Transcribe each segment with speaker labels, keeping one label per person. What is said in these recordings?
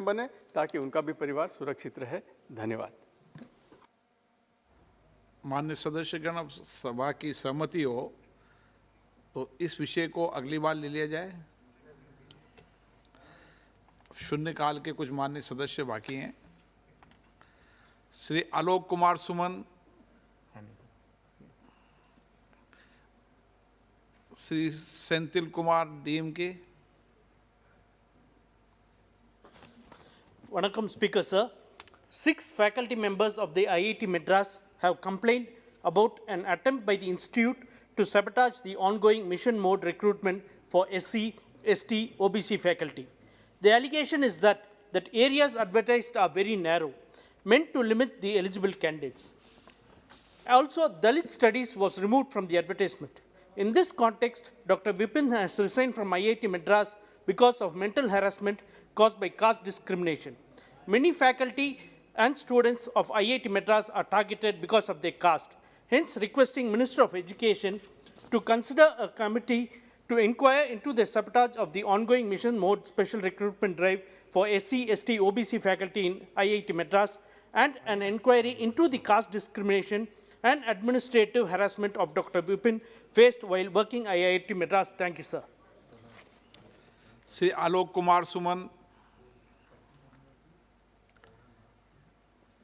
Speaker 1: बने ताकि उनका भी परिवार सुरक्षित रहे। धन्यवाद।
Speaker 2: मान्य सदस्यगण, अब सभा की सहमति हो तो इस विषय को अगली बार ले लिया जाए। शून्यकाल के कुछ मान्य सदस्य बाकी हैं। Shri Alok Kumar Suman, Shri Senthil Kumar DMK.
Speaker 3: Vanakkam Speaker Sir, 6 faculty members of the IIT Madras have complained about an attempt by the institute to sabotage the ongoing mission mode recruitment for SC, ST, OBC faculty. The allegation is that areas advertised are very narrow, meant to limit the eligible candidates. Also, Dalit studies was removed from the advertisement. In this context, Dr. Vipin has resigned from IIT Madras because of mental harassment caused by caste discrimination. Many faculty and students of IIT Madras are targeted because of their caste. Hence, requesting Minister of Education to consider a committee to inquire into the sabotage of the ongoing mission mode special recruitment drive for SC, ST, OBC faculty in IIT Madras and an inquiry into the caste discrimination and administrative harassment of Dr. Vipin faced while working IIT Madras. Thank you, sir.
Speaker 2: Shri Alok Kumar Suman.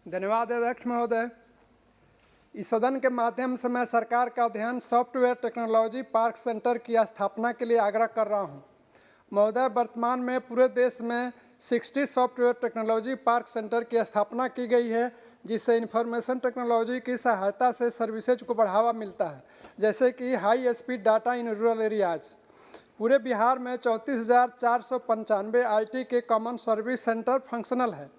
Speaker 4: धन्यवाद अध्यक्ष महोदय। इस सदन के माध्यम से मैं सरकार का ध्यान सॉफ्टवेयर टेक्नोलॉजी पार्क सेंटर की स्थापना के लिए आग्रह कर रहा हूं। महोदय, वर्तमान में पूरे देश में 60 सॉफ्टवेयर टेक्नोलॉजी पार्क सेंटर की स्थापना की गई है, जिससे इंफॉर्मेशन टेक्नोलॉजी की सहायता से सर्विसेज को बढ़ावा मिलता है, जैसे कि high speed data in rural areas. पूरे बिहार में 34,495 आईटी के कॉमन सर्विस सेंटर फंक्शनल है,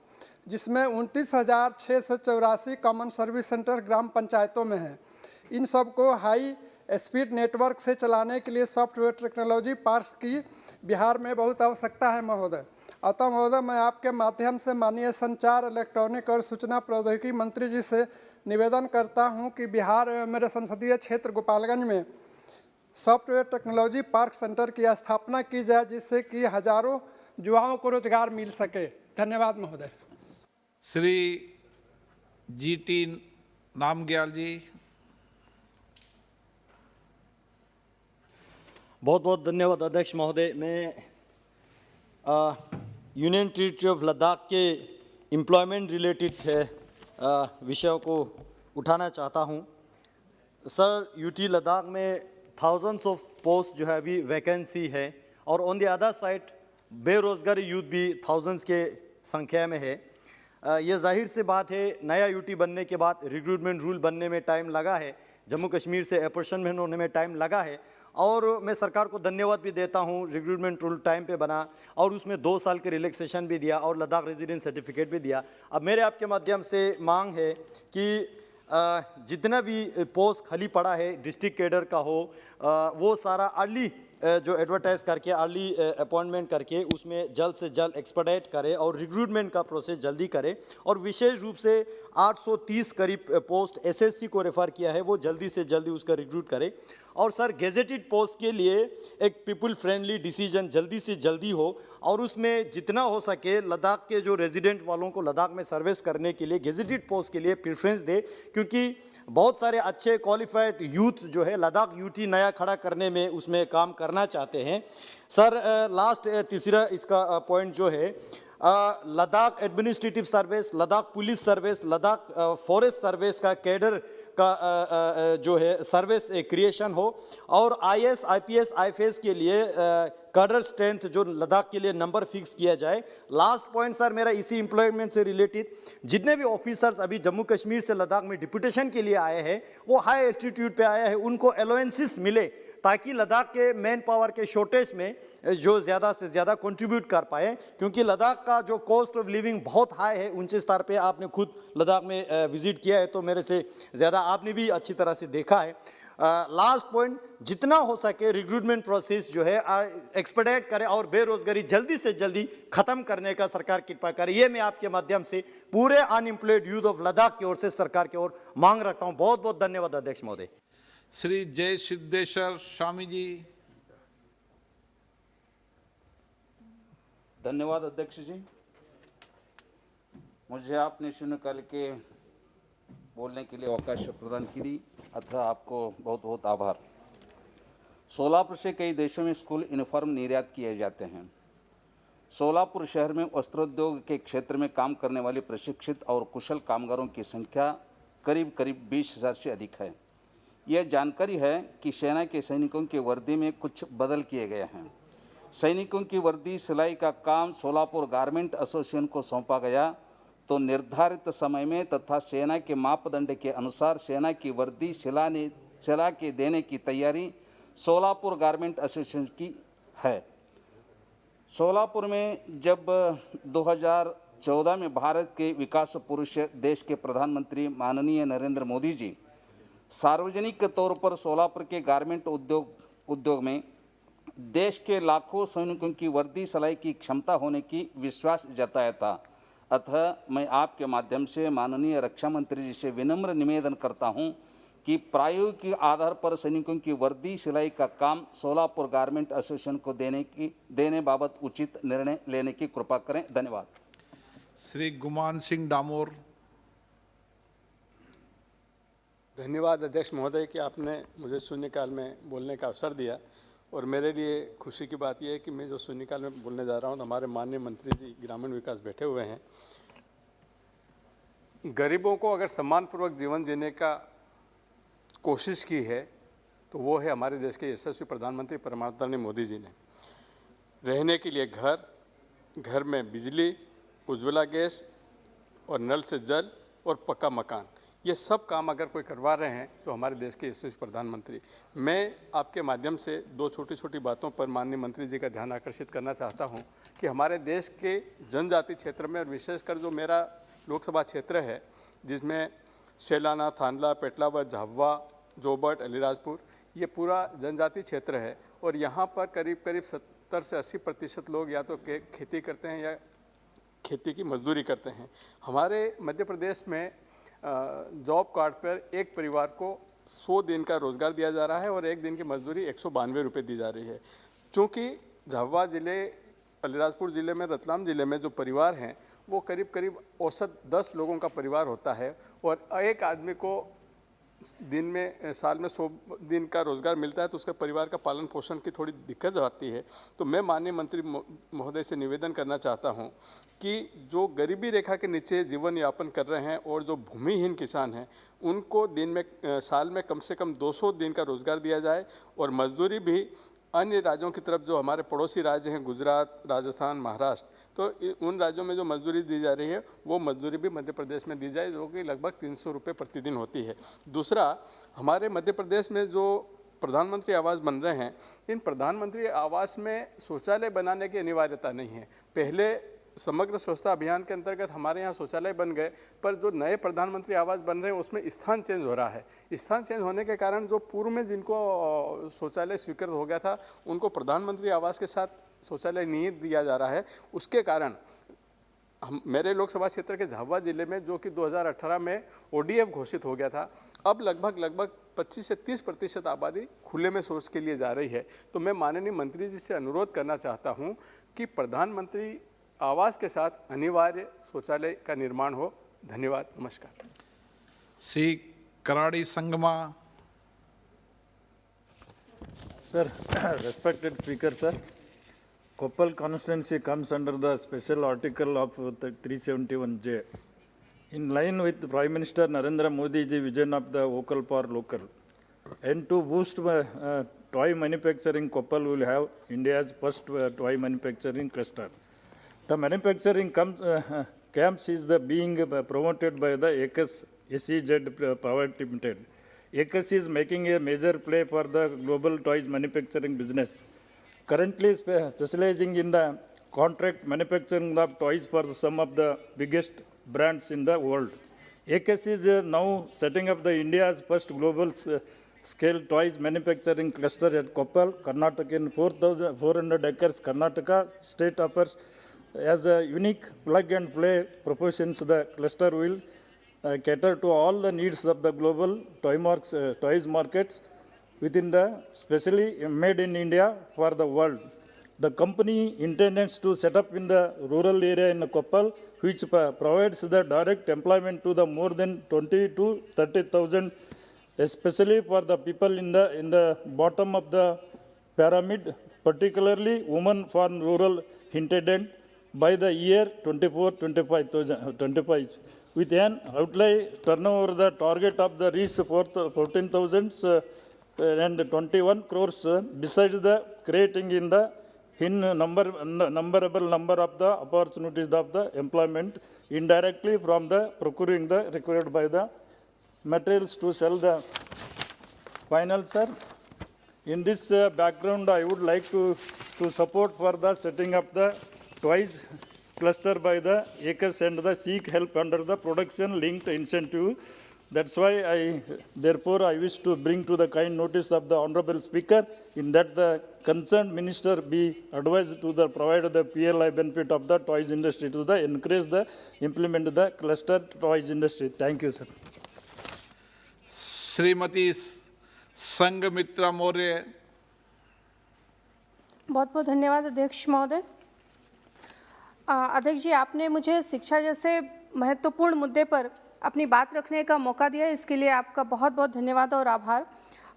Speaker 4: जिसमें 29,684 कॉमन सर्विस सेंटर ग्राम पंचायतों में हैं। इन सबको हाई स्पीड नेटवर्क से चलाने के लिए सॉफ्टवेयर टेक्नोलॉजी पार्क्स की बिहार में बहुत आवश्यकता है महोदय। अतः महोदय, मैं आपके माध्यम से माननीय संचार, इलेक्ट्रॉनिक और सूचना प्रौद्योगिकी मंत्री जी से निवेदन करता हूं कि बिहार मेरे संसदीय क्षेत्र गोपालगंज में सॉफ्टवेयर टेक्नोलॉजी पार्क सेंटर की स्थापना की जाए, जिससे कि हजारों युवाओं को रोजगार मिल सके। धन्यवाद महोदय।
Speaker 2: श्री जीटी नामग्याल जी।
Speaker 5: बहुत बहुत धन्यवाद अध्यक्ष महोदय। मैं यूनियन टेरिटरी ऑफ लद्दाख के एम्प्लॉयमेंट रिलेटेड विषयों को उठाना चाहता हूं। सर, यूटी लद्दाख में थाउजेंड्स ऑफ पोस्ट जो है अभी वैकेंसी है, और ऑन द अदर साइड बेरोजगारी यूथ भी थाउजेंड्स के संख्या में है। ये जाहिर सी बात है, नया यूटी बनने के बाद रिक्रूटमेंट रूल बनने में टाइम लगा है, जम्मू कश्मीर से अपॉर्चुनिटी होने में टाइम लगा है, और मैं सरकार को धन्यवाद भी देता हूँ। रिक्रूटमेंट रूल टाइम पे बना और उसमें 2 साल के रिलैक्सेशन भी दिया और लद्दाख रेजिडेंस सर्टिफिकेट भी दिया। अब मेरे आपके माध्यम से मांग है कि जितना भी पोस्ट खाली पड़ा है डिस्ट्रिक्ट कैडर का हो, वो सारा अर्ली जो एडवर्टाइज करके अर्ली अपॉइंटमेंट करके उसमें जल्द से जल्द एक्सपर्टाइट करे और रिक्रूटमेंट का प्रोसेस जल्दी करे। और विशेष रूप से 830 करीब पोस्ट एसएससी को रेफर किया है, वो जल्दी से जल्दी उसका रिक्रूट करे। और सर, गेजेटेड पोस्ट के लिए एक पीपल फ्रेंडली डिसीजन जल्दी से जल्दी हो, और उसमें जितना हो सके लद्दाख के जो रेजिडेंट वालों को लद्दाख में सर्विस करने के लिए गेजेटेड पोस्ट के लिए प्रेफरेंस दे, क्योंकि बहुत सारे अच्छे क्वालिफाइड यूथ जो है लद्दाख यूटी नया खड़ा करने में उसमें काम करना चाहते हैं। सर, लास्ट तीसरा इसका पॉइंट जो है, Ladakh administrative service, Ladakh police service, Ladakh forest service का कैडर का जो है सर्विस क्रिएशन हो, और आईएएस, आईपीएस, आईएफएस के लिए कैडर स्ट्रेंथ जो लद्दाख के लिए नंबर फिक्स किया जाए। लास्ट पॉइंट सर मेरा इसी एम्प्लॉयमेंट से रिलेटेड, जितने भी ऑफिसर्स अभी जम्मू कश्मीर से लद्दाख में डिप्यूटेशन के लिए आए हैं, वो हाई एल्टीट्यूड पे आए हैं, उनको अलाउंसेस मिले ताकि लद्दाख के मैन पावर के शॉर्टेज में जो ज़्यादा से ज़्यादा कंट्रीब्यूट कर पाए, क्योंकि लद्दाख का जो कॉस्ट ऑफ लिविंग बहुत हाई है। ऊंचे स्तर पे आपने खुद लद्दाख में विजिट किया है, तो मेरे से ज़्यादा आपने भी अच्छी तरह से देखा है। लास्ट पॉइंट, जितना हो सके रिक्रूटमेंट प्रोसेस जो है एक्सपर्टाइट करें और बेरोजगारी जल्दी से जल्दी खत्म करने का सरकार कृपा करे। ये मैं आपके माध्यम से पूरे अनएम्प्लॉयड यूथ ऑफ लद्दाख की ओर से सरकार की ओर मांग रखता हूँ। बहुत बहुत धन्यवाद अध्यक्ष महोदय।
Speaker 2: श्री जय सिद्धेश्वर स्वामी जी।
Speaker 6: धन्यवाद अध्यक्ष जी। मुझे आपने शून्यकाल के बोलने के लिए अवकाश प्रदान की, अतः आपको बहुत बहुत आभार। सोलापुर से कई देशों में स्कूल यूनिफॉर्म निर्यात किए जाते हैं। सोलापुर शहर में वस्त्रोद्योग के क्षेत्र में काम करने वाले प्रशिक्षित और कुशल कामगारों की संख्या करीब 20,000 से अधिक है। यह जानकारी है कि सेना के सैनिकों की वर्दी में कुछ बदल किए गए हैं। सैनिकों की वर्दी सिलाई का काम सोलापुर गारमेंट एसोसिएशन को सौंपा गया, तो निर्धारित समय में तथा सेना के मापदंड के अनुसार सेना की वर्दी सिला के देने की तैयारी सोलापुर गारमेंट एसोसिएशन की है। सोलापुर में जब 2014 में भारत के विकास पुरुष देश के प्रधानमंत्री माननीय नरेंद्र मोदी जी सार्वजनिक तौर पर सोलापुर के गारमेंट उद्योग में देश के लाखों सैनिकों की वर्दी सिलाई की क्षमता होने की विश्वास जताया था, अतः मैं आपके माध्यम से माननीय रक्षा मंत्री जी से विनम्र निवेदन करता हूं कि प्रायोगिक आधार पर सैनिकों की वर्दी सिलाई का काम सोलापुर गारमेंट एसोसिएशन को देने बाबत उचित निर्णय लेने की कृपा करें। धन्यवाद।
Speaker 2: श्री गुमान सिंह डामोर।
Speaker 1: धन्यवाद अध्यक्ष महोदय कि आपने मुझे शून्यकाल में बोलने का अवसर दिया, और मेरे लिए खुशी की बात यह है कि मैं जो शून्यकाल में बोलने जा रहा हूँ, तो हमारे माननीय मंत्री जी ग्रामीण विकास बैठे हुए हैं। गरीबों को अगर सम्मानपूर्वक जीवन जीने का कोशिश की है तो वो है हमारे देश के यशस्वी प्रधानमंत्री परमात्मा मोदी जी ने। रहने के लिए घर में बिजली, उज्ज्वला गैस और नल से जल और पक्का मकान, ये सब काम अगर कोई करवा रहे हैं तो हमारे देश के यशस्वी प्रधानमंत्री। मैं आपके माध्यम से दो छोटी छोटी बातों पर माननीय मंत्री जी का ध्यान आकर्षित करना चाहता हूं कि हमारे देश के जनजाति क्षेत्र में, और विशेषकर जो मेरा लोकसभा क्षेत्र है जिसमें सेलाना, थानला, पेटलावद, झाबुआ, जोबट, अलीराजपुर, ये पूरा जनजाति क्षेत्र है, और यहाँ पर करीब 70 से 80% लोग या तो खेती करते हैं या खेती की मजदूरी करते हैं। हमारे मध्य प्रदेश में जॉब कार्ड पर एक परिवार को 100 दिन का रोज़गार दिया जा रहा है और एक दिन की मजदूरी 192 रुपये दी जा रही है। चूँकि झाबुआ जिले, अलीराजपुर ज़िले में, रतलाम ज़िले में जो परिवार हैं वो करीब औसत 10 लोगों का परिवार होता है, और एक आदमी को दिन में, साल में 100 दिन का रोज़गार मिलता है, तो उसके परिवार का पालन पोषण की थोड़ी दिक्कत आती है। तो मैं माननीय मंत्री महोदय से निवेदन करना चाहता हूं कि जो गरीबी रेखा के नीचे जीवन यापन कर रहे हैं और जो भूमिहीन किसान हैं, उनको साल में कम से कम 200 दिन का रोज़गार दिया जाए, और मजदूरी भी अन्य राज्यों की तरफ, जो हमारे पड़ोसी राज्य हैं गुजरात, राजस्थान, महाराष्ट्र, तो उन राज्यों में जो मजदूरी दी जा रही है वो मजदूरी भी मध्य प्रदेश में दी जाए, जो कि लगभग 300 रुपये प्रतिदिन होती है। दूसरा, हमारे मध्य प्रदेश में जो प्रधानमंत्री आवास बन रहे हैं, इन प्रधानमंत्री आवास में शौचालय बनाने की अनिवार्यता नहीं है। पहले समग्र स्वच्छता अभियान के अंतर्गत हमारे यहाँ शौचालय बन गए, पर जो नए प्रधानमंत्री आवास बन रहे हैं उसमें स्थान चेंज हो रहा है। स्थान चेंज होने के कारण जो पूर्व में जिनको शौचालय स्वीकृत हो गया था, उनको प्रधानमंत्री आवास के साथ शौचालय नहीं दिया जा रहा है। उसके कारण मेरे लोकसभा क्षेत्र के झाबुआ जिले में, जो कि 2018 में ODF घोषित हो गया था, अब लगभग 25 से 30% आबादी खुले में शौच के लिए जा रही है। तो मैं माननीय मंत्री जी से अनुरोध करना चाहता हूं कि प्रधानमंत्री आवास के साथ अनिवार्य शौचालय का निर्माण हो। धन्यवाद, नमस्कार।
Speaker 2: Shri कराड़ी Sangma.
Speaker 7: Sir, respected Speaker, sir, Koppal constituency comes under the special article of 371J. In line with Prime Minister Narendra Modi ji vision of the vocal for local, and to boost toy manufacturing, Koppal will have India's first toy manufacturing cluster. The manufacturing camps is being promoted by the ACUS SEZ Private Limited. ACUS is making a major play for the global toys manufacturing business, currently specializing in the contract manufacturing of toys for some of the biggest brands in the world. ACUS is now setting up the India's first global scale toys manufacturing cluster at Koppal, Karnataka, in 4,400 acres. Karnataka state offers as a unique plug-and-play proportions. The cluster will cater to all the needs of the global toys markets within the specially made in India for the world. The company intends to set up in the rural area in Koppal, which provides the direct employment to the more than 20 to 30,000, especially for the people in the bottom of the pyramid, particularly women from rural hinterland, by the year 25 with an outlay turnover the target of the reach 14,021 crores, besides the creating in the numberable number of the opportunities of the employment indirectly from the procuring the required by the materials to sell the final, sir. In this background, I would like to support for the setting up the twice cluster by the ACUS and the seek help under the production linked incentive. That's why therefore I wish to bring to the kind notice of the Honorable Speaker in that the concerned minister be advised to the provide the PLI benefit of the toys industry to the encourage the implement the cluster toys industry. Thank you, sir.
Speaker 2: Shrimati Sanghamitra Maurya.
Speaker 8: बहुत बहुत धन्यवाद अध्यक्ष महोदय। अध्यक्ष जी, आपने मुझे शिक्षा जैसे महत्वपूर्ण मुद्दे पर अपनी बात रखने का मौका दिया, इसके लिए आपका बहुत बहुत धन्यवाद और आभार।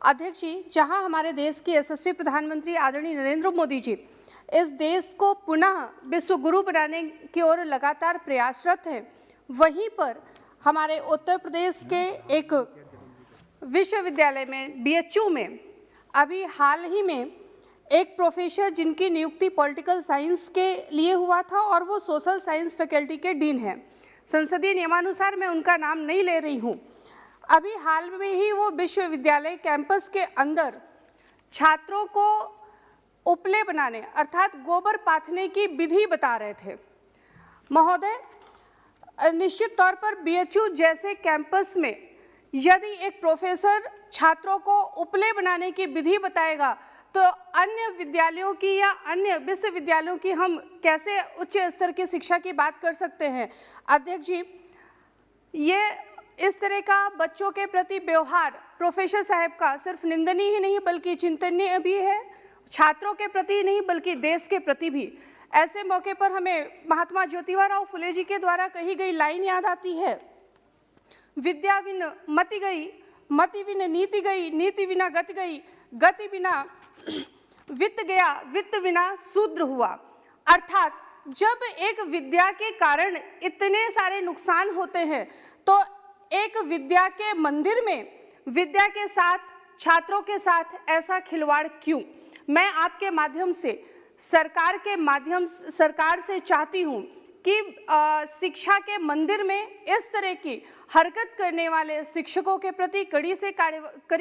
Speaker 8: अध्यक्ष जी, जहां हमारे देश की यशस्वी प्रधानमंत्री आदरणीय नरेंद्र मोदी जी इस देश को पुनः विश्व गुरु बनाने की ओर लगातार प्रयासरत हैं, वहीं पर हमारे उत्तर प्रदेश के एक विश्वविद्यालय में BHU में अभी हाल ही में एक प्रोफेसर जिनकी नियुक्ति पॉलिटिकल साइंस के लिए हुआ था और वो सोशल साइंस फैकल्टी के डीन हैं। संसदीय नियमानुसार मैं उनका नाम नहीं ले रही हूँ। अभी हाल में ही वो विश्वविद्यालय कैंपस के अंदर छात्रों को उपले बनाने अर्थात गोबर पाथने की विधि बता रहे थे। महोदय, निश्चित तौर पर BHU जैसे कैंपस में यदि एक प्रोफेसर छात्रों को उपले बनाने की विधि बताएगा तो अन्य विद्यालयों की या अन्य विश्वविद्यालयों की हम कैसे उच्च स्तर की शिक्षा की बात कर सकते हैं। अध्यक्ष जी, ये इस तरह का बच्चों के प्रति व्यवहार प्रोफेसर साहब का सिर्फ निंदनीय ही नहीं बल्कि चिंतनीय भी है, छात्रों के प्रति नहीं बल्कि देश के प्रति भी। ऐसे मौके पर हमें महात्मा ज्योतिबा फुले जी के द्वारा कही गई लाइन याद आती है, विद्या बिन मति गई, मति बिन नीति गई, नीति बिना गति गई, गति बिना वित्त गया, वित्त बिना शूद्र हुआ। अर्थात जब एक विद्या के कारण इतने सारे नुकसान होते हैं तो एक विद्या के मंदिर में विद्या के साथ छात्रों के साथ ऐसा खिलवाड़ क्यों? मैं आपके माध्यम से सरकार से चाहती हूँ कि शिक्षा के मंदिर में इस तरह की हरकत करने वाले शिक्षकों के प्रति कड़ी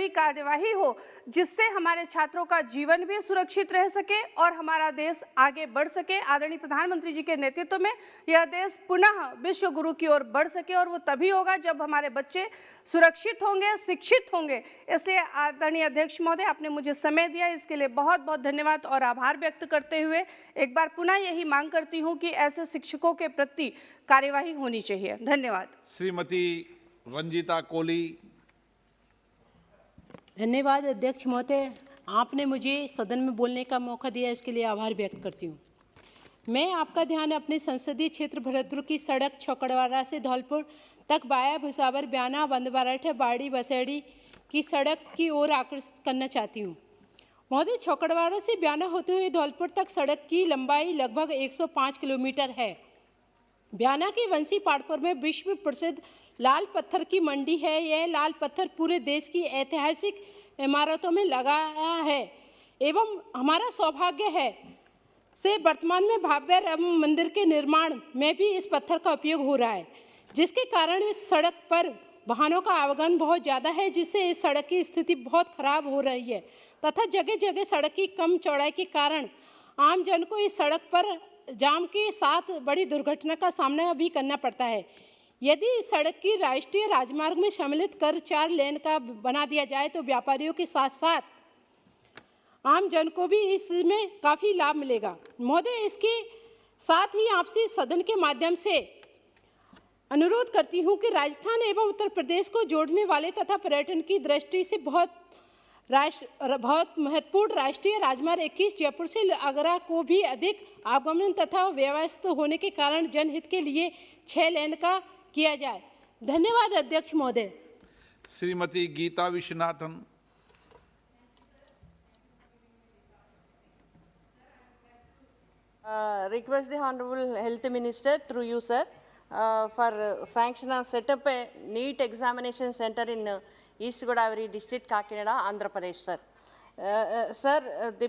Speaker 8: कार्यवाही हो, जिससे हमारे छात्रों का जीवन भी सुरक्षित रह सके और हमारा देश आगे बढ़ सके। आदरणीय प्रधानमंत्री जी के नेतृत्व में यह देश पुनः विश्व गुरु की ओर बढ़ सके और वो तभी होगा जब हमारे बच्चे सुरक्षित होंगे, शिक्षित होंगे। इसलिए आदरणीय अध्यक्ष महोदय, आपने मुझे समय दिया, इसके लिए बहुत बहुत धन्यवाद और आभार व्यक्त करते हुए एक बार पुनः यही मांग करती हूँ कि ऐसे शिक्षकों के प्रति कार्यवाही होनी चाहिए। धन्यवाद।
Speaker 2: श्रीमती रंजीता कोली।
Speaker 9: धन्यवाद अध्यक्ष महोदय, आपने मुझे सदन में बोलने का मौका दिया, इसके लिए आभार व्यक्त करती हूँ। मैं आपका ध्यान अपने संसदीय क्षेत्र भरतपुर की सड़क छकड़वाड़ा से धौलपुर तक वाया भुसावर, ब्याना, बंदबाराठ, बाड़ी, बसेड़ी की सड़क की ओर आकर्षित करना चाहती हूँ। महोदय, छकड़वाड़ा से ब्याना होते हुए धौलपुर तक सड़क की लंबाई लगभग 105 किलोमीटर है। ब्याना के वंशी पाटपुर में विश्व प्रसिद्ध लाल पत्थर की मंडी है। यह लाल पत्थर पूरे देश की ऐतिहासिक इमारतों में लगाया है एवं हमारा सौभाग्य है से वर्तमान में भव्य राम मंदिर के निर्माण में भी इस पत्थर का उपयोग हो रहा है, जिसके कारण इस सड़क पर वाहनों का आवागमन बहुत ज़्यादा है, जिससे इस सड़क की स्थिति बहुत खराब हो रही है तथा जगह जगह सड़क की कम चौड़ाई के कारण आम जन को इस सड़क पर जाम के साथ बड़ी दुर्घटना का सामना भी करना पड़ता है। यदि इस सड़क की राष्ट्रीय राजमार्ग में सम्मिलित कर 4 लेन का बना दिया जाए तो व्यापारियों के साथ साथ आम जन को भी इसमें काफ़ी लाभ मिलेगा। महोदय, इसके साथ ही आपसे सदन के माध्यम से अनुरोध करती हूं कि राजस्थान एवं उत्तर प्रदेश को जोड़ने वाले तथा पर्यटन की दृष्टि से बहुत बहुत महत्वपूर्ण राष्ट्रीय राजमार्ग 21 जयपुर से आगरा को भी अधिक आवागमन तथा व्यवस्थित होने के कारण जनहित के लिए 6 लेन का किया जाए। धन्यवाद अध्यक्ष महोदय।
Speaker 2: Shrimati Geeta Viswanathan.
Speaker 10: Request the Honorable Health Minister through you, sir, for sanction and set up a NEET examination center in East Godavari district, Kakinada, Andhra Pradesh, sir. Sir, the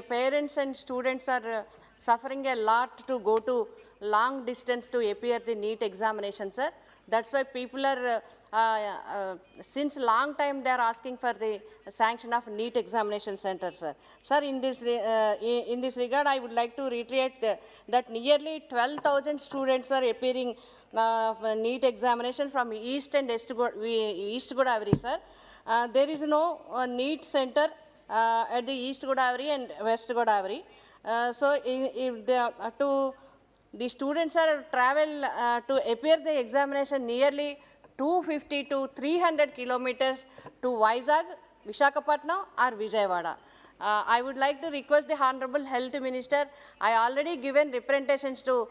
Speaker 10: parents and students are suffering a lot to go to long distance to appear the NEET examination, sir. That's why people are, since long time they are asking for the sanction of NEET examination center, sir. Sir, in this regard, I would like to reiterate that nearly 12,000 students are appearing for NEET examination from East and East Godavari, sir. There is no NEET center at the East Godavari and West Godavari. So, if they are the students are travel to appear the examination nearly 250 to 300 kilometers to Vizag, Visakhapatnam or Vijayawada. I would like to request the Honorable Health Minister. I already given representations to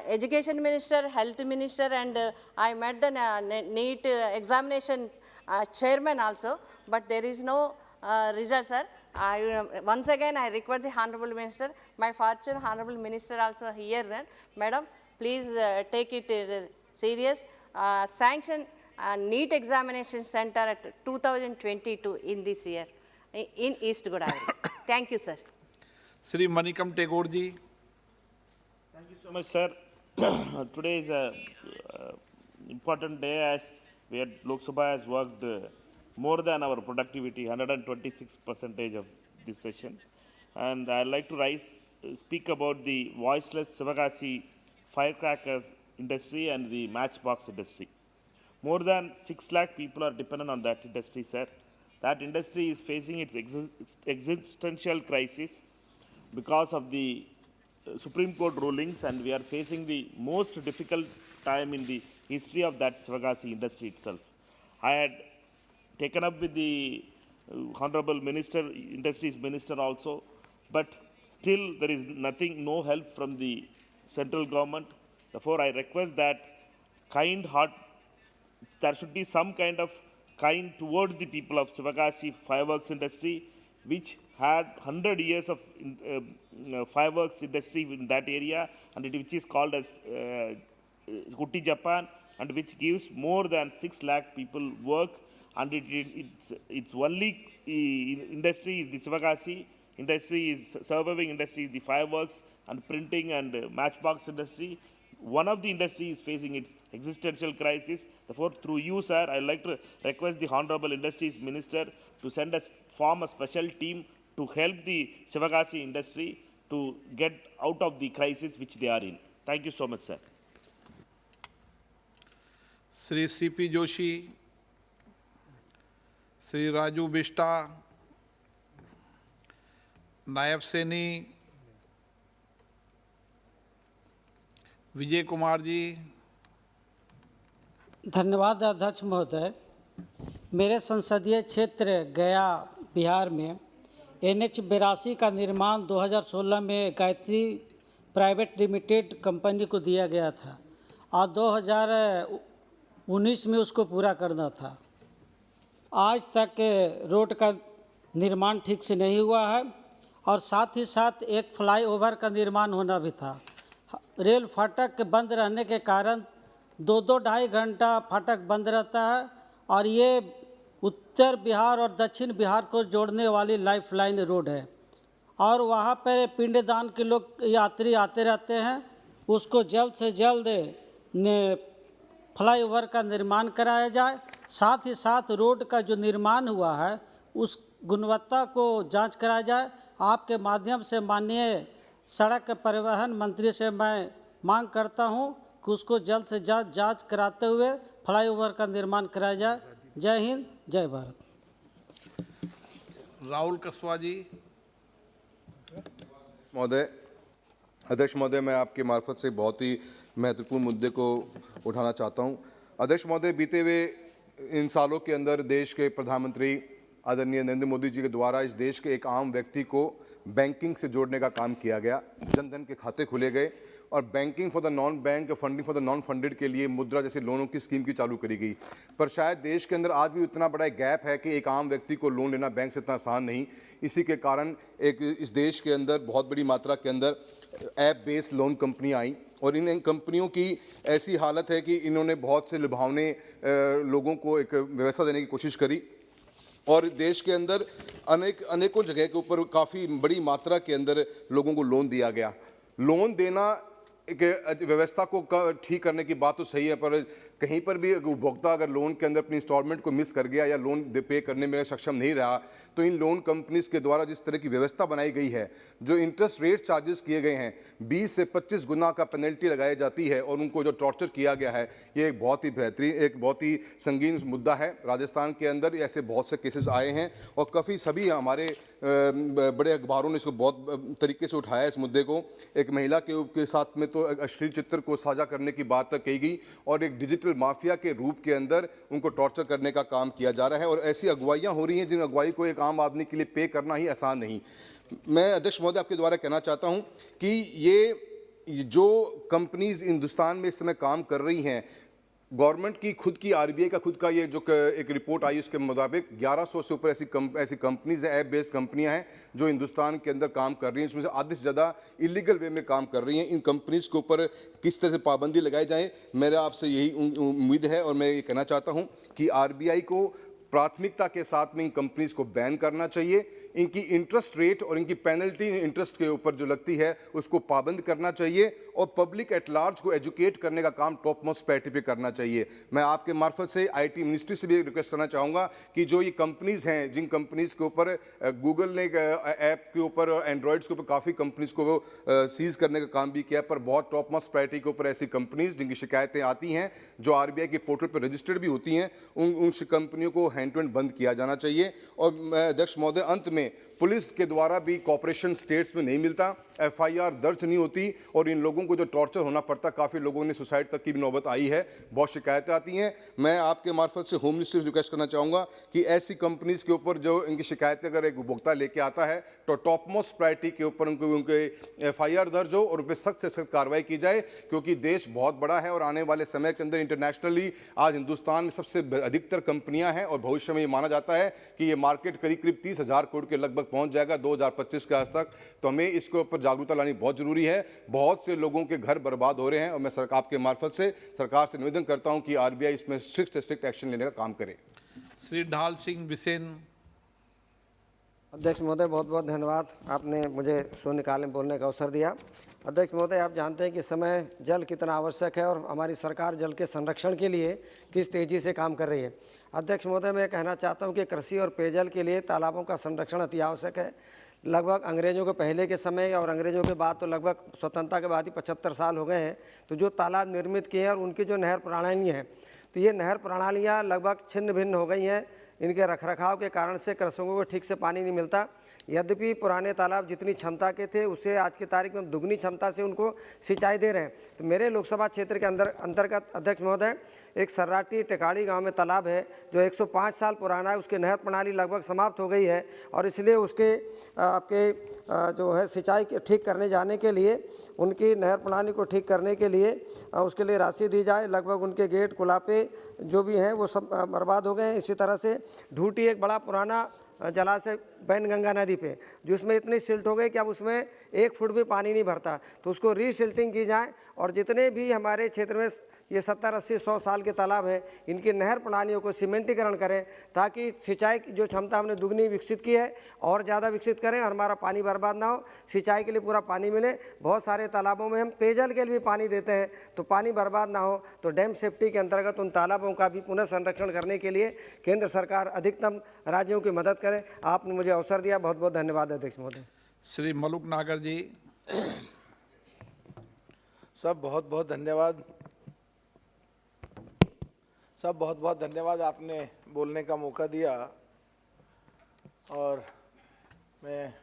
Speaker 10: Education Minister, Health Minister, and I met the NEET examination chairman also, but there is no result, sir. Once again, I request the Honorable Minister, my fortune Honorable Minister also here, then, Madam, please take it serious. Sanction NEET examination center at 2022 in this year in East Godavari. Thank you, sir.
Speaker 2: Shri Manickam Tagore ji.
Speaker 11: Thank you so much, sir. Today is a important day as Lok Sabha has worked more than our productivity, 126% of this session. And I'd like to speak about the voiceless Sivagasi firecrackers industry and the matchbox industry. More than 6 lakh people are dependent on that industry, sir. That industry is facing its existential crisis because of the Supreme Court rulings, and we are facing the most difficult time in the history of that Sivagasi industry itself. I had taken up with the Honorable Minister, Industries Minister also, but still there is nothing, no help from the central government. Therefore, I request that kind heart, there should be some kind of kind towards the people of Sivagasi fireworks industry, which had 100 years of fireworks industry in that area, and which is called as Kutti Japan, and which gives more than 6 lakh people work. And it's only industry is the Sivagasi industry, is surviving industry is the fireworks and printing and matchbox industry. One of the industries is facing its existential crisis. Therefore, through you, sir, I would like to request the Honorable Industries Minister to form a special team to help the Sivagasi industry to get out of the crisis which they are in. Thank you so much, sir.
Speaker 2: Shri CP Joshi, Shri Raju बिष्टा, Nayab Saini, Vijay Kumar ji.
Speaker 12: धन्यवाद अध्यक्ष महोदय। मेरे संसदीय क्षेत्र गया बिहार में NH 82 का निर्माण 2016 में गायत्री प्राइवेट लिमिटेड कंपनी को दिया गया था और 2019 में उसको पूरा करना था। आज तक रोड का निर्माण ठीक से नहीं हुआ है और साथ ही साथ एक फ्लाईओवर का निर्माण होना भी था। रेल फाटक बंद रहने के कारण 2-2-2.5 घंटा फाटक बंद रहता है और ये उत्तर बिहार और दक्षिण बिहार को जोड़ने वाली लाइफलाइन रोड है और वहाँ पर पिंडदान के लोग यात्री आते रहते हैं। उसको जल्द से जल्द फ्लाईओवर का निर्माण कराया जाए। साथ ही साथ रोड का जो निर्माण हुआ है उस गुणवत्ता को जांच कराया जाए। आपके माध्यम से माननीय सड़क परिवहन मंत्री से मैं मांग करता हूं कि उसको जल्द से जल्द जांच कराते हुए फ्लाईओवर का निर्माण कराया जाए। जय हिंद, जय भारत।
Speaker 2: राहुल कसवा जी।
Speaker 13: महोदय, अध्यक्ष महोदय, मैं आपके मार्फत से बहुत ही महत्वपूर्ण मुद्दे को उठाना चाहता हूं। अध्यक्ष महोदय, बीते हुए इन सालों के अंदर देश के प्रधानमंत्री आदरणीय नरेंद्र मोदी जी के द्वारा इस देश के एक आम व्यक्ति को बैंकिंग से जोड़ने का काम किया गया। जनधन के खाते खुले गए और banking for the non bank, funding for the non funded के लिए मुद्रा जैसे लोनों की स्कीम की चालू करी गई। पर शायद देश के अंदर आज भी इतना बड़ा गैप है कि एक आम व्यक्ति को लोन लेना बैंक से इतना आसान नहीं। इसी के कारण इस देश के अंदर बहुत बड़ी मात्रा के अंदर ऐप बेस्ड लोन कंपनियाँ आई और इन कंपनियों की ऐसी हालत है कि इन्होंने बहुत से लुभावने लोगों को एक व्यवस्था देने की कोशिश करी और देश के अंदर अनेकों जगह के ऊपर काफ़ी बड़ी मात्रा के अंदर लोगों को लोन दिया गया। लोन देना एक व्यवस्था को ठीक करने की बात तो सही है, पर कहीं पर भी उपभोक्ता अगर लोन के अंदर अपनी इंस्टॉलमेंट को मिस कर गया या लोन पे करने में सक्षम नहीं रहा, तो इन लोन कंपनीज के द्वारा जिस तरह की व्यवस्था बनाई गई है, जो इंटरेस्ट रेट चार्जेस किए गए हैं, 20 से 25 गुना का पेनल्टी लगाई जाती है और उनको जो टॉर्चर किया गया है, ये एक बहुत ही बेहतरीन, एक बहुत ही संगीन मुद्दा है। राजस्थान के अंदर ऐसे बहुत से केसेस आए हैं और काफ़ी सभी हमारे बड़े अखबारों ने इसको बहुत तरीके से उठाया इस मुद्दे को। एक महिला के साथ में तो अश्लील चित्र को साझा करने की बात तक कही गई और एक डिजिटल माफिया के रूप के अंदर उनको टॉर्चर करने का काम किया जा रहा है और ऐसी अगुवाइयाँ हो रही हैं जिन अगुवाई को एक आम आदमी के लिए पे करना ही आसान नहीं। मैं अध्यक्ष महोदय आपके द्वारा कहना चाहता हूँ कि ये जो कंपनीज हिंदुस्तान में इस समय काम कर रही हैं, गवर्नमेंट की खुद की आरबीआई का खुद का ये जो एक रिपोर्ट आई उसके मुताबिक 1100 से ऊपर ऐसी कंपनीज हैं, ऐप बेस्ड कंपनियां हैं जो हिंदुस्तान के अंदर काम कर रही हैं। इसमें से आधे से ज़्यादा इलीगल वे में काम कर रही हैं। इन कंपनीज के ऊपर किस तरह से पाबंदी लगाई जाए, मेरा आपसे यही उम्मीद है और मैं ये कहना चाहता हूँ कि आरबीआई को प्राथमिकता के साथ में इन कंपनीज को बैन करना चाहिए। इनकी इंटरेस्ट रेट और इनकी पेनल्टी इंटरेस्ट के ऊपर जो लगती है उसको पाबंद करना चाहिए और पब्लिक एट लार्ज को एजुकेट करने का काम टॉप मोस्ट प्रायोरिटी पे करना चाहिए। मैं आपके मार्फत से आईटी मिनिस्ट्री से भी रिक्वेस्ट करना चाहूँगा कि जो ये कंपनीज हैं, जिन कंपनीज के ऊपर गूगल ने ऐप के ऊपर और एंड्रॉयड्स के ऊपर काफ़ी कंपनीज को सीज करने का काम भी किया, पर बहुत टॉप मोस्ट प्रायोरिटी के ऊपर ऐसी कंपनीज जिनकी शिकायतें आती हैं, जो आरबीआई के पोर्टल पर रजिस्टर्ड भी होती हैं, उन कंपनियों को हैंड टू हैंड बंद किया जाना चाहिए। और मैं अध्यक्ष महोदय अंत में पुलिस के द्वारा भी कॉपरेशन स्टेट्स में नहीं मिलता, एफआईआर दर्ज नहीं होती और इन लोगों को जो टॉर्चर होना पड़ता, काफ़ी लोगों ने सुसाइड तक की भी नौबत आई है, बहुत शिकायतें आती हैं। मैं आपके मार्फत से होम मिनिस्ट्री से रिक्वेस्ट करना चाहूँगा कि ऐसी कंपनीज के ऊपर जो इनकी शिकायतें अगर एक उपभोक्ता लेके आता है तो टॉप मोस्ट प्रायोरिटी के ऊपर उनके एफआईआर दर्ज हो और उन पर सख्त से सख्त कार्रवाई की जाए, क्योंकि देश बहुत बड़ा है और आने वाले समय के अंदर इंटरनेशनली आज हिंदुस्तान में सबसे अधिकतर कंपनियां हैं और भविष्य में ये माना जाता है कि ये मार्केट करीब करीब 30,000 करोड़ के लगभग पहुंच जाएगा 2025 के आस तक। तो हमें इसके ऊपर जागरूकता लानी बहुत जरूरी है। बहुत से लोगों के घर बर्बाद हो रहे हैं और मैं सरकार आपके मार्फत से सरकार से निवेदन करता हूं कि आरबीआई इसमें स्ट्रिक्ट एक्शन लेने का काम करे।
Speaker 2: श्री ढाल सिंह बिसेन।
Speaker 14: अध्यक्ष महोदय, बहुत बहुत धन्यवाद, आपने मुझे शून्यकाल में बोलने का अवसर दिया। अध्यक्ष महोदय, आप जानते हैं कि समय जल कितना आवश्यक है और हमारी सरकार जल के संरक्षण के लिए किस तेज़ी से काम कर रही है। अध्यक्ष महोदय, मैं कहना चाहता हूं कि कृषि और पेयजल के लिए तालाबों का संरक्षण अति आवश्यक है। लगभग अंग्रेज़ों के पहले के समय और अंग्रेज़ों के बाद तो लगभग स्वतंत्रता के बाद ही 75 साल हो गए हैं, तो जो तालाब निर्मित किए हैं और उनकी जो नहर प्रणालियाँ हैं, तो ये नहर प्रणालियाँ लगभग छिन्न भिन्न हो गई हैं। इनके रखरखाव के कारण से कृषकों को ठीक से पानी नहीं मिलता। यद्यपि पुराने तालाब जितनी क्षमता के थे उससे आज की तारीख में दुगनी क्षमता से उनको सिंचाई दे रहे हैं। तो मेरे लोकसभा क्षेत्र के अंतर्गत अध्यक्ष महोदय एक सर्राटी टेकाड़ी गांव में तालाब है जो 105 साल पुराना है, उसकी नहर प्रणाली लगभग समाप्त हो गई है और इसलिए उसके आपके जो है सिंचाई ठीक करने जाने के लिए, उनकी नहर प्रणाली को ठीक करने के लिए उसके लिए राशि दी जाए। लगभग उनके गेट कुलापे जो भी हैं वो सब बर्बाद हो गए हैं। इसी तरह से ढूटी एक बड़ा पुराना जलाशय बैनगंगा नदी पे, जिसमें इतनी सिल्ट हो गई कि अब उसमें 1 फुट भी पानी नहीं भरता, तो उसको रीसिल्टिंग की जाए और जितने भी हमारे क्षेत्र में ये 70, 80, 100 साल के तालाब है, इनकी नहर प्रणालियों को सीमेंटीकरण करें ताकि सिंचाई की जो क्षमता हमने दुगनी विकसित की है और ज़्यादा विकसित करें और हमारा पानी बर्बाद ना हो, सिंचाई के लिए पूरा पानी मिले। बहुत सारे तालाबों में हम पेयजल के लिए भी पानी देते हैं, तो पानी बर्बाद ना हो, तो डैम सेफ्टी के अंतर्गत उन तालाबों का भी पुनः संरक्षण करने के लिए केंद्र सरकार अधिकतम राज्यों की मदद करे। आपने मुझे अवसर दिया, बहुत बहुत धन्यवाद अध्यक्ष महोदय।
Speaker 2: श्री मलुक नागर जी।
Speaker 15: सब बहुत बहुत धन्यवाद, सब बहुत बहुत धन्यवाद, आपने बोलने का मौका दिया। और मैं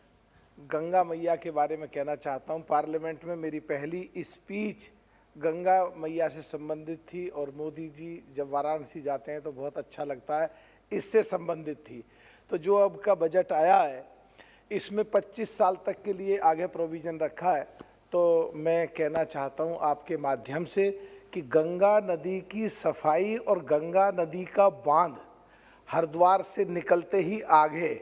Speaker 15: गंगा मैया के बारे में कहना चाहता हूँ। पार्लियामेंट में मेरी पहली स्पीच गंगा मैया से संबंधित थी और मोदी जी जब वाराणसी जाते हैं तो बहुत अच्छा लगता है, इससे संबंधित थी। तो जो अब का बजट आया है इसमें 25 साल तक के लिए आगे प्रोविज़न रखा है। तो मैं कहना चाहता हूँ आपके माध्यम से कि गंगा नदी की सफाई और गंगा नदी का बांध हरिद्वार से निकलते ही आगे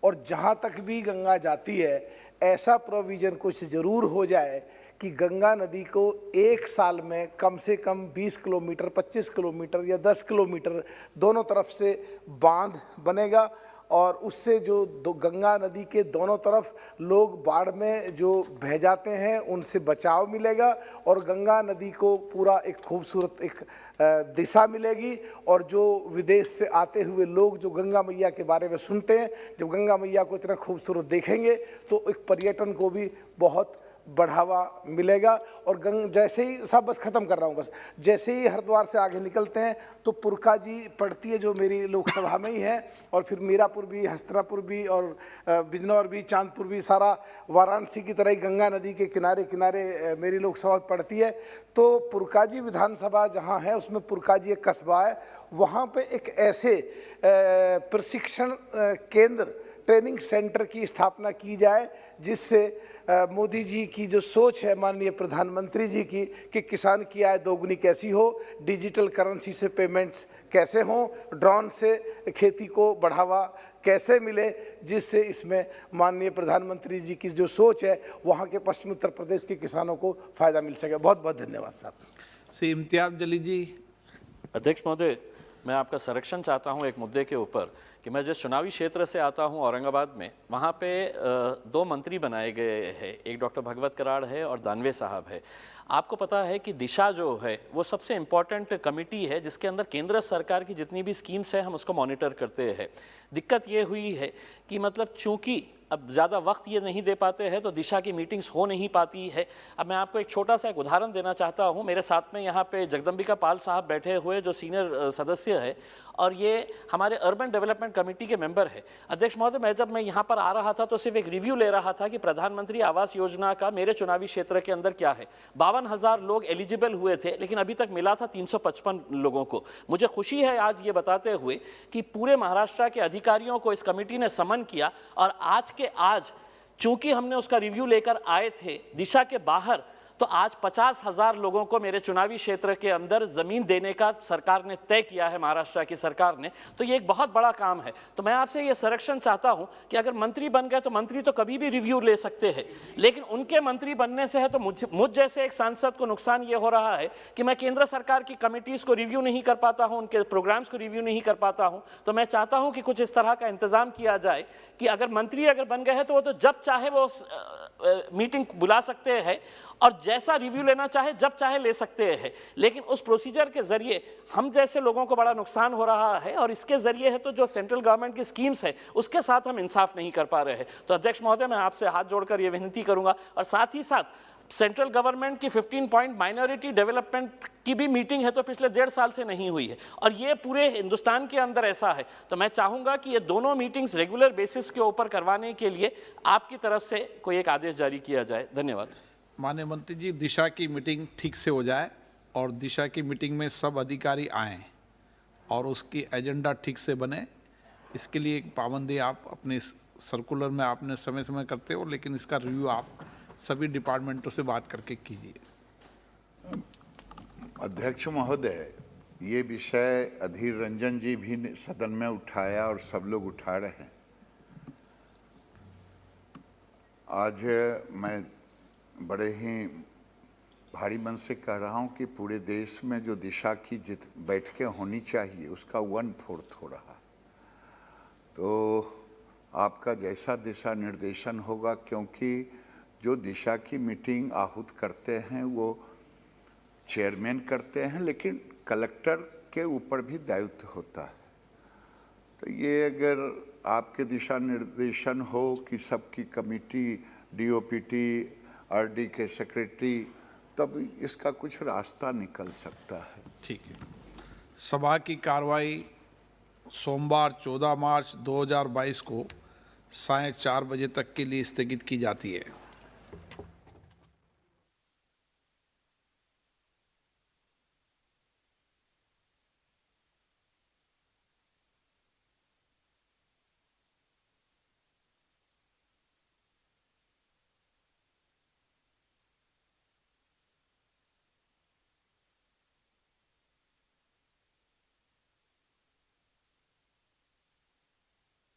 Speaker 15: और जहाँ तक भी गंगा जाती है ऐसा प्रोविज़न कुछ ज़रूर हो जाए कि गंगा नदी को एक साल में कम से कम 20 किलोमीटर, 25 किलोमीटर या 10 किलोमीटर दोनों तरफ से बांध बनेगा और उससे जो गंगा नदी के दोनों तरफ लोग बाढ़ में जो बह जाते हैं उनसे बचाव मिलेगा और गंगा नदी को पूरा एक खूबसूरत एक दिशा मिलेगी। और जो विदेश से आते हुए लोग जो गंगा मैया के बारे में सुनते हैं, जब गंगा मैया को इतना खूबसूरत देखेंगे तो एक पर्यटन को भी बहुत बढ़ावा मिलेगा। और जैसे ही सब बस ख़त्म कर रहा हूँ, बस जैसे ही हरिद्वार से आगे निकलते हैं तो पुरखा जी पड़ती है जो मेरी लोकसभा में ही है और फिर मीरापुर भी, हस्तिनापुर भी और बिजनौर भी, चांदपुर भी, सारा वाराणसी की तरह ही गंगा नदी के किनारे किनारे मेरी लोकसभा पड़ती है। तो पुरकाजी विधानसभा जहाँ है उसमें पुरकाजी एक कस्बा है, वहाँ पे एक ऐसे प्रशिक्षण केंद्र, ट्रेनिंग सेंटर की स्थापना की जाए जिससे मोदी जी की जो सोच है माननीय प्रधानमंत्री जी की कि किसान की आय दोगुनी कैसी हो, डिजिटल करेंसी से पेमेंट्स कैसे हों, ड्रोन से खेती को बढ़ावा कैसे मिले, जिससे इसमें माननीय प्रधानमंत्री जी की जो सोच है वहाँ के पश्चिमी उत्तर प्रदेश के किसानों को फ़ायदा मिल सके। बहुत बहुत धन्यवाद साहब।
Speaker 2: श्री इम्तियाज जलील जी।
Speaker 16: अध्यक्ष महोदय, मैं आपका संरक्षण चाहता हूं एक मुद्दे के ऊपर कि मैं जिस चुनावी क्षेत्र से आता हूं औरंगाबाद में, वहां पे 2 मंत्री बनाए गए हैं, एक डॉक्टर भगवत कराड़ है और दानवे साहब है। आपको पता है कि दिशा जो है वो सबसे इम्पॉर्टेंट कमेटी है जिसके अंदर केंद्र सरकार की जितनी भी स्कीम्स हैं हम उसको मॉनिटर करते हैं। दिक्कत ये हुई है कि मतलब चूंकि अब ज़्यादा वक्त ये नहीं दे पाते हैं तो दिशा की मीटिंग्स हो नहीं पाती है। अब मैं आपको एक छोटा सा एक उदाहरण देना चाहता हूँ। मेरे साथ में यहाँ पे जगदम्बिका पाल साहब बैठे हुए जो सीनियर सदस्य है और ये हमारे अर्बन डेवलपमेंट कमेटी के मेंबर है। अध्यक्ष महोदय, जब मैं यहाँ पर आ रहा था तो सिर्फ एक रिव्यू ले रहा था कि प्रधानमंत्री आवास योजना का मेरे चुनावी क्षेत्र के अंदर क्या है। 52,000 लोग एलिजिबल हुए थे लेकिन अभी तक मिला था 355 लोगों को। मुझे खुशी है आज ये बताते हुए कि पूरे महाराष्ट्र के अधिकारियों को इस कमेटी ने समन किया और आज चूंकि हमने उसका रिव्यू लेकर आए थे दिशा के बाहर, तो आज 50,000 लोगों को मेरे चुनावी क्षेत्र के अंदर ज़मीन देने का सरकार ने तय किया है, महाराष्ट्र की सरकार ने। तो ये एक बहुत बड़ा काम है। तो मैं आपसे ये संरक्षण चाहता हूं कि अगर मंत्री बन गए तो मंत्री तो कभी भी रिव्यू ले सकते हैं, लेकिन उनके मंत्री बनने से है तो मुझ जैसे एक सांसद को नुकसान ये हो रहा है कि मैं केंद्र सरकार की कमिटीज़ को रिव्यू नहीं कर पाता हूँ, उनके प्रोग्राम्स को रिव्यू नहीं कर पाता हूँ। तो मैं चाहता हूँ कि कुछ इस तरह का इंतज़ाम किया जाए कि अगर मंत्री अगर बन गए हैं तो वो तो जब चाहे वो मीटिंग बुला सकते हैं और जैसा रिव्यू लेना चाहे जब चाहे ले सकते हैं, लेकिन उस प्रोसीजर के जरिए हम जैसे लोगों को बड़ा नुकसान हो रहा है और इसके जरिए है तो जो सेंट्रल गवर्नमेंट की स्कीम्स है उसके साथ हम इंसाफ नहीं कर पा रहे हैं। तो अध्यक्ष महोदय, मैं आपसे हाथ जोड़कर ये विनती करूंगा और साथ ही साथ सेंट्रल गवर्नमेंट की 15 पॉइंट माइनॉरिटी डेवलपमेंट की भी मीटिंग है तो पिछले 1.5 साल से नहीं हुई है और ये पूरे हिंदुस्तान के अंदर ऐसा है। तो मैं चाहूंगा कि ये दोनों मीटिंग्स रेगुलर बेसिस के ऊपर करवाने के लिए आपकी तरफ से कोई एक आदेश जारी किया जाए। धन्यवाद।
Speaker 2: माननीय मंत्री जी, दिशा की मीटिंग ठीक से हो जाए और दिशा की मीटिंग में सब अधिकारी आएँ और उसकी एजेंडा ठीक से बने, इसके लिए एक पाबंदी आप अपने सर्कुलर में आपने समय समय करते हो, लेकिन इसका रिव्यू आप सभी डिपार्टमेंटों से बात करके कीजिए।
Speaker 17: अध्यक्ष महोदय, ये विषय अधीर रंजन जी भी सदन में उठाया और सब लोग उठा रहे हैं। आज मैं बड़े ही भारी मन से कह रहा हूँ कि पूरे देश में जो दिशा की बैठकें होनी चाहिए उसका 1/4 हो रहा है। तो आपका जैसा दिशा निर्देशन होगा, क्योंकि जो दिशा की मीटिंग आहूत करते हैं वो चेयरमैन करते हैं, लेकिन कलेक्टर के ऊपर भी दायित्व होता है। तो ये अगर आपके दिशा निर्देशन हो कि सबकी कमेटी, डीओपीटी, आरडी के सेक्रेटरी, तब इसका कुछ रास्ता निकल सकता है।
Speaker 2: ठीक है। सभा की कार्रवाई सोमवार 14 मार्च 2022 को 4:30 बजे तक के लिए स्थगित की जाती है।